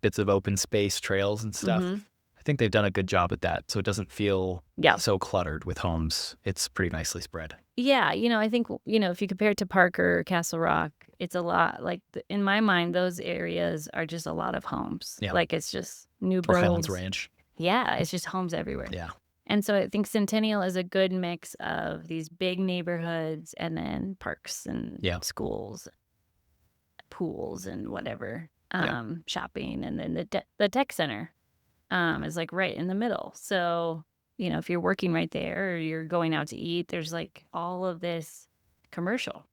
Speaker 1: bits of open space, trails and stuff. I think they've done a good job at that. So it doesn't feel so cluttered with homes. It's pretty nicely spread.
Speaker 2: Yeah. I think, if you compare it to Parker or Castle Rock, it's a lot like in my mind, those areas are just a lot of homes. Yeah. Like it's just new builds.
Speaker 1: Or Highlands Ranch.
Speaker 2: Yeah. It's just homes everywhere.
Speaker 1: Yeah.
Speaker 2: And so I think Centennial is a good mix of these big neighborhoods and then parks and schools, pools and whatever, shopping. And then the tech center is like right in the middle. So, if you're working right there or you're going out to eat, there's like all of this commercial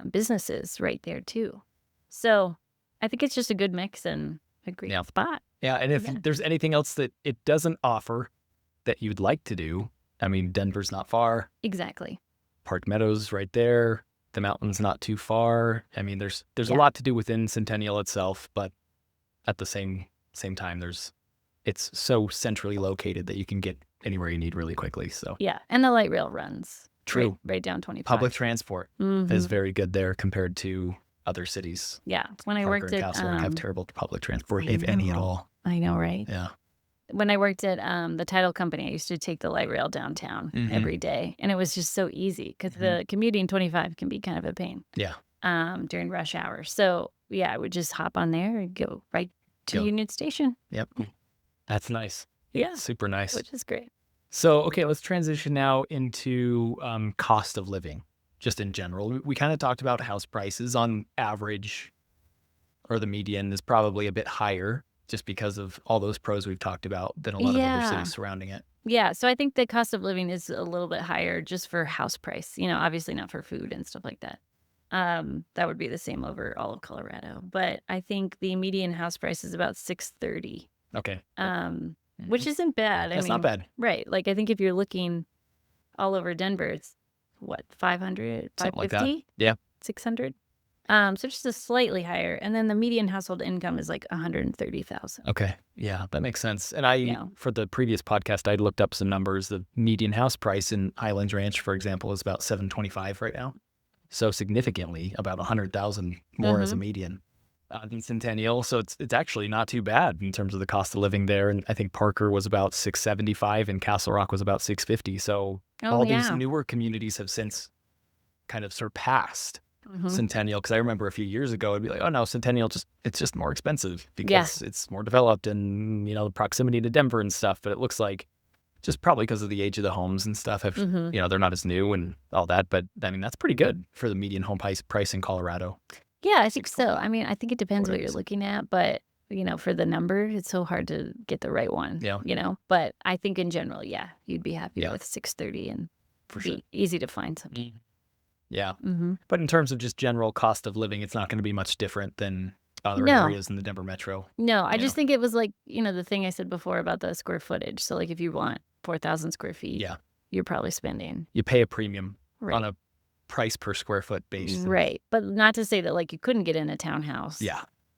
Speaker 2: businesses right there too. So I think it's just a good mix and a great spot.
Speaker 1: Yeah. And if there's anything else that it doesn't offer that you'd like to do, I mean, Denver's not far.
Speaker 2: Exactly. Park
Speaker 1: Meadows right there. The mountain's not too far. I mean, there's a lot to do within Centennial itself, but at the same time, it's so centrally located that you can get anywhere you need really quickly. So
Speaker 2: and the light rail runs.
Speaker 1: True.
Speaker 2: Right down 25.
Speaker 1: Public transport is very good there compared to other cities.
Speaker 2: Yeah. When I worked at
Speaker 1: Castle have terrible public transport, if any at all.
Speaker 2: I know, right?
Speaker 1: Yeah.
Speaker 2: When I worked at the title company, I used to take the light rail downtown every day. And it was just so easy because the commuting 25 can be kind of a pain.
Speaker 1: Yeah.
Speaker 2: During rush hour. So, I would just hop on there and go right to Union Station.
Speaker 1: Yep. That's nice.
Speaker 2: Yeah.
Speaker 1: Super nice.
Speaker 2: Which is great.
Speaker 1: So, okay, let's transition now into cost of living, just in general. We kind of talked about house prices on average, or the median is probably a bit higher, just because of all those pros we've talked about than a lot of other cities surrounding it.
Speaker 2: Yeah. So I think the cost of living is a little bit higher just for house price, obviously not for food and stuff like that. That would be the same over all of Colorado. But I think the median house price is about $630.
Speaker 1: Okay.
Speaker 2: Which isn't bad.
Speaker 1: That's not bad.
Speaker 2: Right. Like, I think if you're looking all over Denver, it's what, 500,
Speaker 1: Something like that.
Speaker 2: 550?
Speaker 1: Yeah.
Speaker 2: 600? So just a slightly higher. And then the median household income is like 130,000.
Speaker 1: Okay. Yeah, that makes sense. And for the previous podcast, I looked up some numbers. The median house price in Highlands Ranch, for example, is about $725 right now. So significantly about 100,000 more as a median than Centennial. So it's actually not too bad in terms of the cost of living there. And I think Parker was about $675 and Castle Rock was about $650. So these newer communities have since kind of surpassed Centennial, because I remember a few years ago it'd be like, oh no, Centennial it's just more expensive because it's more developed and the proximity to Denver and stuff. But it looks like just probably because of the age of the homes and stuff have they're not as new and all that. But I mean that's pretty good for the median home price in Colorado.
Speaker 2: Yeah, I think so. I mean, I think it depends what you're looking at, but for the number, it's so hard to get the right one.
Speaker 1: Yeah.
Speaker 2: But I think in general, you'd be happy with 630 and
Speaker 1: for sure.
Speaker 2: Easy to find something.
Speaker 1: Yeah. But in terms of just general cost of living, it's not going to be much different than other areas in the Denver metro.
Speaker 2: No, I just think it was like, the thing I said before about the square footage. So like if you want 4,000 square feet, you're probably spending.
Speaker 1: You pay a premium on a price per square foot basis.
Speaker 2: Right. But not to say that like you couldn't get in a townhouse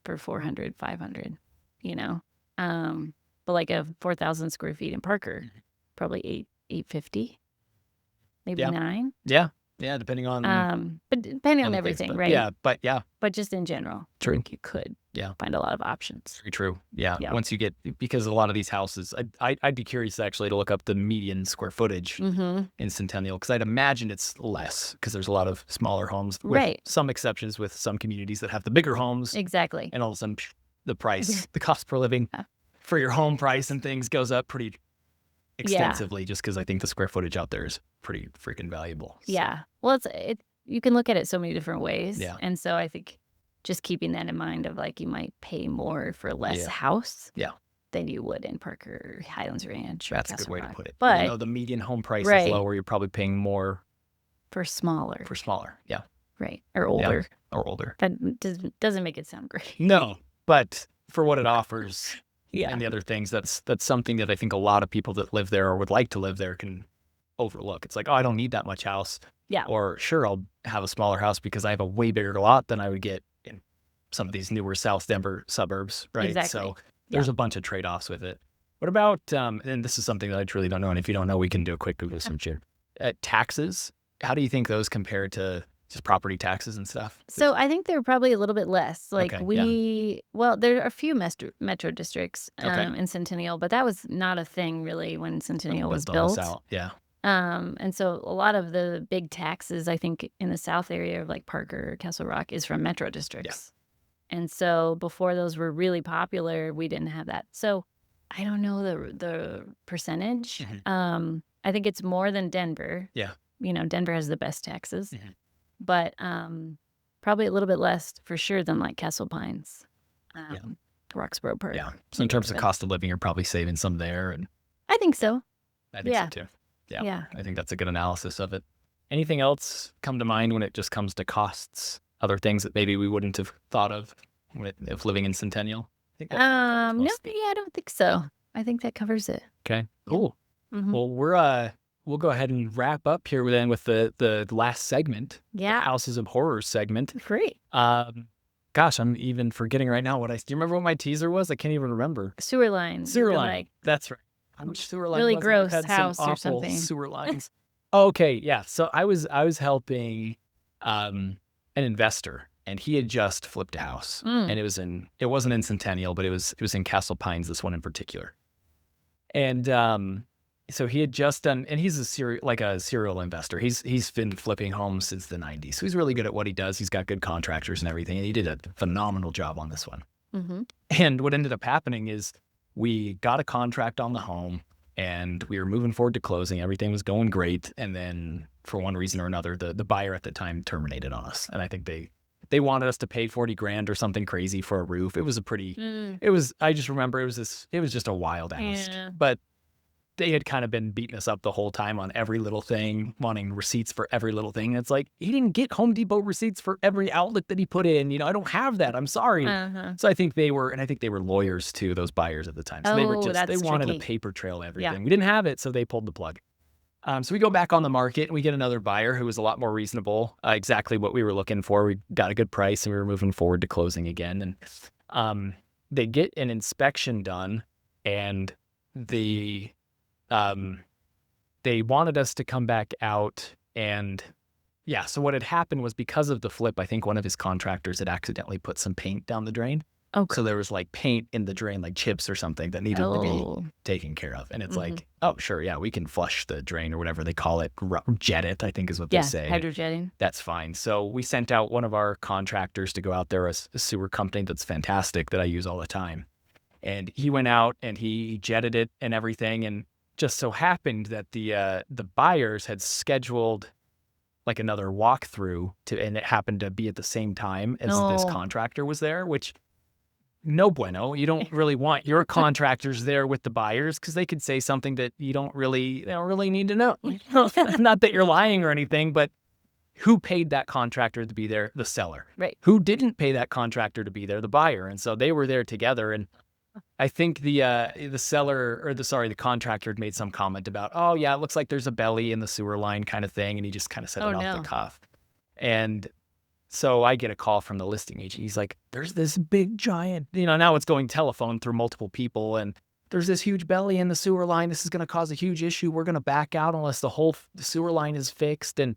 Speaker 2: for 400, 500, but like a 4,000 square feet in Parker, probably 850, maybe 9.
Speaker 1: Yeah, depending on
Speaker 2: but depending on everything,
Speaker 1: things,
Speaker 2: right?
Speaker 1: Yeah, but
Speaker 2: just in general,
Speaker 1: true.
Speaker 2: I think you could find a lot of options.
Speaker 1: Very true. Yeah. Once you get, because a lot of these houses, I'd be curious actually to look up the median square footage in Centennial, because I'd imagine it's less because there's a lot of smaller homes, with some exceptions with some communities that have the bigger homes.
Speaker 2: Exactly.
Speaker 1: And all of a sudden the price, the cost per living for your home price and things goes up pretty extensively just because I think the square footage out there is pretty freaking valuable. So.
Speaker 2: Yeah. Well, you can look at it so many different ways.
Speaker 1: Yeah.
Speaker 2: And so I think just keeping that in mind of like you might pay more for less house than you would in Parker, Highlands Ranch.
Speaker 1: That's a good way to put it.
Speaker 2: But
Speaker 1: the median home price is lower. You're probably paying more
Speaker 2: for smaller.
Speaker 1: Yeah.
Speaker 2: Right. Or older.
Speaker 1: Yeah. Or older.
Speaker 2: That doesn't make it sound great.
Speaker 1: No, but for what it offers and the other things, that's something that I think a lot of people that live there or would like to live there can overlook. It's like, oh, I don't need that much house.
Speaker 2: Yeah.
Speaker 1: Or sure, I'll have a smaller house because I have a way bigger lot than I would get in some of these newer South Denver suburbs, right?
Speaker 2: Exactly.
Speaker 1: So there's a bunch of trade-offs with it. What about, and this is something that I truly don't know, and if you don't know, we can do a quick Google search here. Taxes, how do you think those compare to just property taxes and stuff?
Speaker 2: So I think they're probably a little bit less. Like well, there are a few metro districts in Centennial, but that was not a thing really when Centennial was built.
Speaker 1: Yeah.
Speaker 2: And so a lot of the big taxes, I think, in the South area of like Parker, Castle Rock, is from metro districts. Yeah. And so before those were really popular, we didn't have that. So I don't know the percentage. I think it's more than Denver.
Speaker 1: Yeah.
Speaker 2: Denver has the best taxes, but probably a little bit less for sure than like Castle Pines, Roxborough Park.
Speaker 1: Yeah. So in terms of cost of living, you're probably saving some there. And
Speaker 2: I think so.
Speaker 1: I think so too. Yeah. I think that's a good analysis of it. Anything else come to mind when it just comes to costs? Other things that maybe we wouldn't have thought of if living in Centennial?
Speaker 2: No, I don't think so. I think that covers it.
Speaker 1: Okay, cool. Well, we'll go ahead and wrap up here then with the last segment.
Speaker 2: Yeah.
Speaker 1: The Houses of Horror segment.
Speaker 2: Great.
Speaker 1: Gosh, I'm even forgetting right now do you remember what my teaser was? I can't even remember.
Speaker 2: Sewer line.
Speaker 1: Sewer line. Like, that's right. How much sewer line?
Speaker 2: Really gross house or something.
Speaker 1: Sewer lines. Okay, yeah. So I was helping an investor, and he had just flipped a house, and it wasn't in Centennial, but it was in Castle Pines. This one in particular, and so he had just done, and he's a serial investor. He's been flipping homes since the 90s, so he's really good at what he does. He's got good contractors and everything, and he did a phenomenal job on this one. And what ended up happening is, we got a contract on the home and we were moving forward to closing. Everything was going great. And then for one reason or another, the buyer at the time terminated on us. And I think they wanted us to pay $40,000 or something crazy for a roof. It was I just remember it was just a wild ask. But they had kind of been beating us up the whole time on every little thing, wanting receipts for every little thing. And it's like, he didn't get Home Depot receipts for every outlet that he put in. I don't have that. I'm sorry. So I think they were lawyers too, those buyers at the time. So they wanted a paper trail of everything. We didn't have it, so they pulled the plug. So we go back on the market and we get another buyer who was a lot more reasonable, exactly what we were looking for. We got a good price and we were moving forward to closing again. And they get an inspection done, and they wanted us to come back out. And so what had happened was, because of the flip, I think one of his contractors had accidentally put some paint down the drain. So there was like paint in the drain, like chips or something, that needed to be taken care of. And it's like, oh, sure, yeah, we can flush the drain or whatever they call it, jet it, I think is what they say.
Speaker 2: Hydrojetting.
Speaker 1: That's fine. So we sent out one of our contractors to go out there, a sewer company that's fantastic that I use all the time. And he went out and he jetted it and everything. And just so happened that the buyers had scheduled like another walkthrough and it happened to be at the same time as this contractor was there, which... no bueno. You don't really want your contractors there with the buyers, because they could say something that they don't really need to know. Not that you're lying or anything, but who paid that contractor to be there? The seller.
Speaker 2: Right.
Speaker 1: Who didn't pay that contractor to be there? The buyer. And so they were there together. And I think the contractor had made some comment about, oh yeah, it looks like there's a belly in the sewer line kind of thing. And he just kind of said it off the cuff. And so I get a call from the listing agent. He's like, there's this big giant, now it's going telephone through multiple people, and there's this huge belly in the sewer line. This is going to cause a huge issue. We're going to back out unless the whole sewer line is fixed. And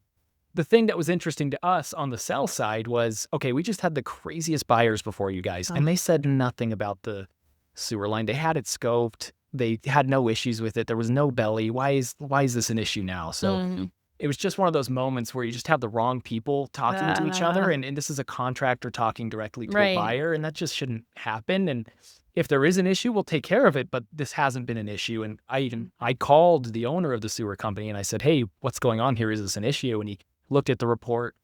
Speaker 1: the thing that was interesting to us on the sell side was, okay, we just had the craziest buyers before you guys, and they said nothing about the sewer line. They had it scoped. They had no issues with it. There was no belly. Why is this an issue now? So it was just one of those moments where you just have the wrong people talking to each other. And this is a contractor talking directly to a buyer, and that just shouldn't happen. And if there is an issue, we'll take care of it. But this hasn't been an issue. And I called the owner of the sewer company and I said, hey, what's going on here? Is this an issue? And he looked at the report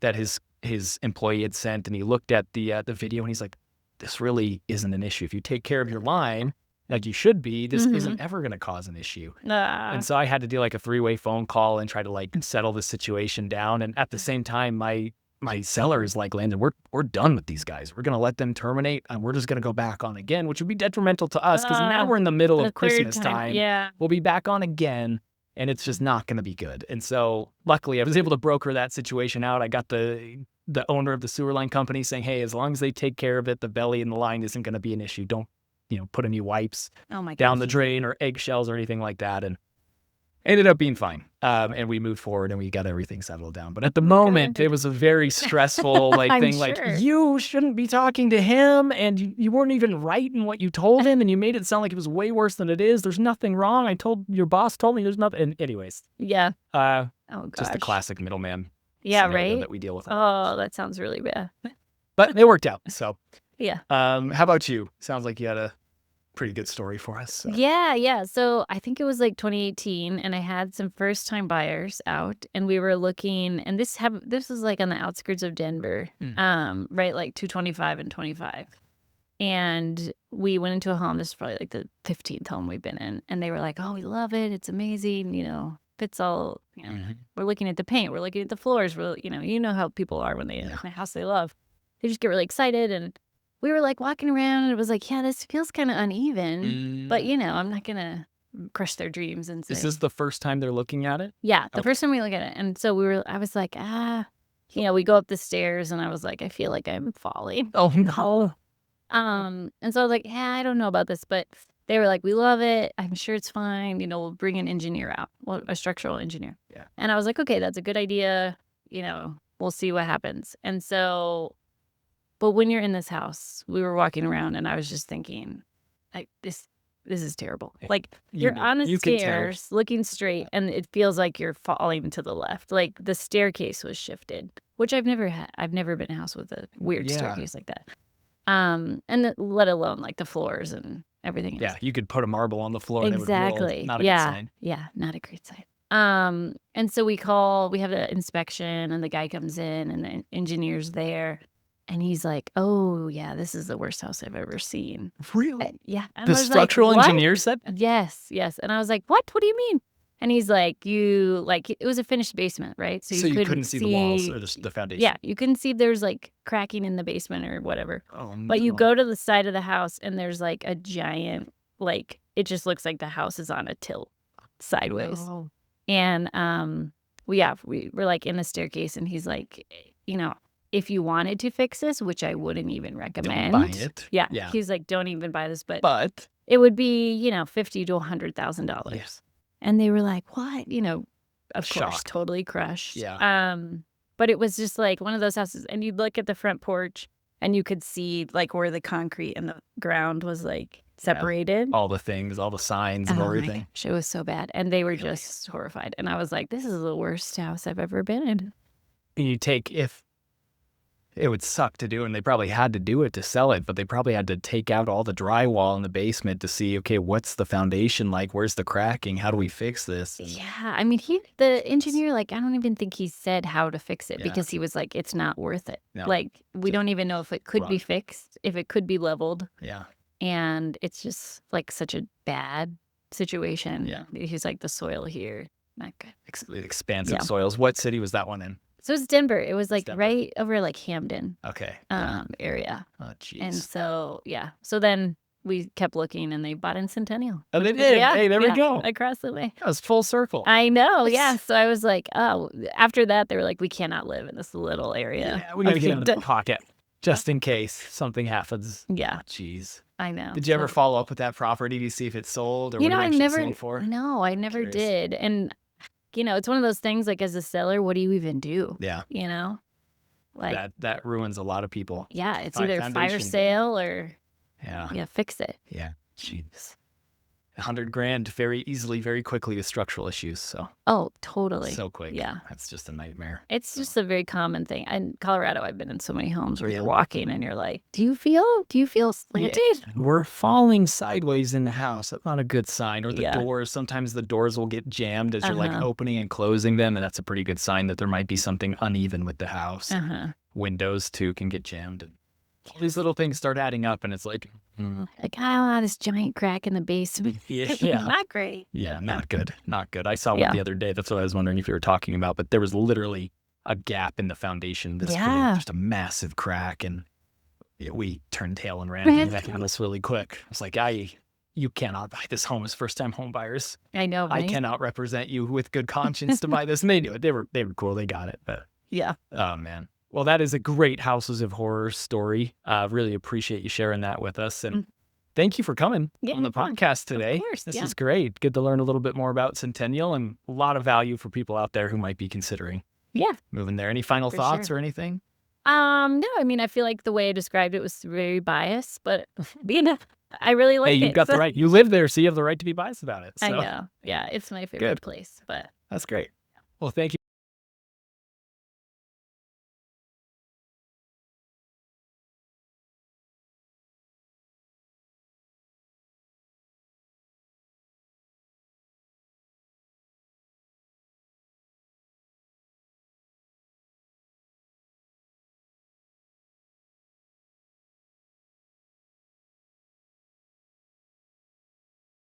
Speaker 1: that his employee had sent, and he looked at the video, and he's like, this really isn't an issue. If you take care of your line like you should be, this isn't ever going to cause an issue. And so I had to do like a 3-way phone call and try to like settle the situation down. And at the same time, my seller is like, Landon, we're done with these guys. We're going to let them terminate, and we're just going to go back on again, which would be detrimental to us, because now we're in the middle of Christmas time.
Speaker 2: Yeah.
Speaker 1: We'll be back on again, and it's just not going to be good. And so luckily I was able to broker that situation out. I got the owner of the sewer line company saying, hey, as long as they take care of it, the belly in the line isn't going to be an issue. Don't put any wipes down the drain or eggshells or anything like that. And ended up being fine. And we moved forward and we got everything settled down. But at the moment, it was a very stressful thing. Sure. Like, you shouldn't be talking to him, and you weren't even right in what you told him, and you made it sound like it was way worse than it is. There's nothing wrong. Your boss told me there's nothing. And anyways.
Speaker 2: Yeah.
Speaker 1: Oh, gosh. Just the classic middleman.
Speaker 2: Yeah, right?
Speaker 1: That we deal with.
Speaker 2: Oh, that sounds really bad.
Speaker 1: But it worked out. So.
Speaker 2: Yeah.
Speaker 1: How about you? Sounds like you had a pretty good story for us. So.
Speaker 2: Yeah. So I think it was like 2018, and I had some first-time buyers out, and we were looking, and this was like on the outskirts of Denver, right, like 225 and 25. And we went into a home. This is probably like the 15th home we've been in, and they were like, "Oh, we love it. It's amazing. Fits all. We're looking at the paint. We're looking at the floors. You know how people are when they in a house they love. They just get really excited and." We were like walking around, and it was like, yeah, this feels kind of uneven, but I'm not gonna crush their dreams and say.
Speaker 1: Is this the first time they're looking at it?
Speaker 2: Yeah, the first time we look at it, and so I was like, we go up the stairs, and I was like, I feel like I'm falling.
Speaker 1: Oh no.
Speaker 2: And so I was like, yeah, I don't know about this, but they were like, we love it. I'm sure it's fine. We'll bring an engineer out, a structural engineer.
Speaker 1: Yeah. And
Speaker 2: I was like, okay, that's a good idea. We'll see what happens. And so. But when you're in this house, we were walking around, and I was just thinking, like, this is terrible. Like, you're on the stairs looking straight, and it feels like you're falling to the left. Like, the staircase was shifted, which I've never had. I've never been in a house with a weird staircase like that. Let alone like the floors and everything else.
Speaker 1: Yeah, you could put a marble on the floor.
Speaker 2: Exactly.
Speaker 1: And it would roll. Not a good sign.
Speaker 2: Yeah, not a great sign. And so we have the inspection, and the guy comes in, and the engineer's there. And he's like, oh, yeah, this is the worst house I've ever seen.
Speaker 1: Really?
Speaker 2: Yeah. And
Speaker 1: The
Speaker 2: I was
Speaker 1: structural
Speaker 2: like,
Speaker 1: engineer said?
Speaker 2: Yes, yes. And I was like, what? What do you mean? And he's like, it was a finished basement, right?
Speaker 1: So you couldn't see the walls or the foundation?
Speaker 2: Yeah, you couldn't see there's like cracking in the basement or whatever.
Speaker 1: Oh,
Speaker 2: But you go to the side of the house and there's like a giant, like, it just looks like the house is on a tilt sideways.
Speaker 1: No.
Speaker 2: And we were like in the staircase and he's like, if you wanted to fix this, which I wouldn't even recommend.
Speaker 1: Don't buy it.
Speaker 2: Yeah. He's like, don't even buy this,
Speaker 1: but
Speaker 2: it would be, $50,000 to $100,000.
Speaker 1: Yes.
Speaker 2: And they were like, what? Of
Speaker 1: Shock.
Speaker 2: course, totally crushed.
Speaker 1: Yeah.
Speaker 2: But it was just like one of those houses. And you'd look at the front porch and you could see like where the concrete and the ground was like separated.
Speaker 1: All the things, all the signs and everything.
Speaker 2: My gosh, it was so bad. And they were just horrified. And I was like, this is the worst house I've ever been in.
Speaker 1: If it would suck to do, and they probably had to do it to sell it, but they probably had to take out all the drywall in the basement to see, okay, what's the foundation like? Where's the cracking? How do we fix this?
Speaker 2: Yeah. I mean, the engineer, like, I don't even think he said how to fix it because he was like, it's not worth it.
Speaker 1: No.
Speaker 2: Like, we don't even know if it could be fixed, if it could be leveled.
Speaker 1: Yeah.
Speaker 2: And it's just like such a bad situation.
Speaker 1: Yeah.
Speaker 2: He's like, the soil here, not good.
Speaker 1: Expansive soils. What city was that one in?
Speaker 2: So it's Denver. It was like right over like Hamden.
Speaker 1: Okay.
Speaker 2: Area.
Speaker 1: Oh, jeez.
Speaker 2: And so, So then we kept looking and they bought in Centennial.
Speaker 1: Oh, they did?
Speaker 2: Yeah,
Speaker 1: Hey, there we go.
Speaker 2: Across the way.
Speaker 1: That was full circle.
Speaker 2: I know. Yeah. So I was like, oh, after that, they were like, we cannot live in this little area.
Speaker 1: Yeah, we got to get in the pocket just in case something happens.
Speaker 2: Yeah.
Speaker 1: Oh, jeez.
Speaker 2: I know.
Speaker 1: Did you ever follow up with that property to see if it sold or
Speaker 2: I never.
Speaker 1: No,
Speaker 2: I never did. And it's one of those things, like, as a seller, what do you even do?
Speaker 1: Yeah.
Speaker 2: Like
Speaker 1: that ruins a lot of people.
Speaker 2: Yeah. It's either fire sale or fix it.
Speaker 1: Yeah. Jeez. $100,000 very easily, very quickly with structural issues. So.
Speaker 2: Oh, totally.
Speaker 1: So quick.
Speaker 2: Yeah.
Speaker 1: That's just a nightmare.
Speaker 2: It's just a very common thing. In Colorado, I've been in so many homes where you're walking and you're like, do you feel slanted?
Speaker 1: Yeah. We're falling sideways in the house. That's not a good sign. Or the doors. Sometimes the doors will get jammed as you're like opening and closing them. And that's a pretty good sign that there might be something uneven with the house. Windows too can get jammed. All these little things start adding up, and it's like,
Speaker 2: this giant crack in the basement.
Speaker 1: Yeah.
Speaker 2: Not great.
Speaker 1: Yeah, not good. Not good. I saw one the other day. That's what I was wondering if you were talking about. But there was literally a gap in the foundation. Just a massive crack, and we turned tail and ran back into this really quick. I was like, you cannot buy this home as first-time home buyers.
Speaker 2: I know. Right?
Speaker 1: I cannot represent you with good conscience to buy this. And they knew it. They were cool. They got it. But
Speaker 2: yeah.
Speaker 1: Oh man. Well, that is a great Houses of Horror story. Really appreciate you sharing that with us. And thank you for coming on the podcast today.
Speaker 2: Of course,
Speaker 1: this is great. Good to learn a little bit more about Centennial and a lot of value for people out there who might be considering moving there. Any final thoughts or anything?
Speaker 2: No, I mean, I feel like the way I described it was very biased, but I really like it.
Speaker 1: Hey, you've got the right. You live there, so you have the right to be biased about it. So.
Speaker 2: I know. Yeah, it's my favorite place. But
Speaker 1: that's great. Well, thank you.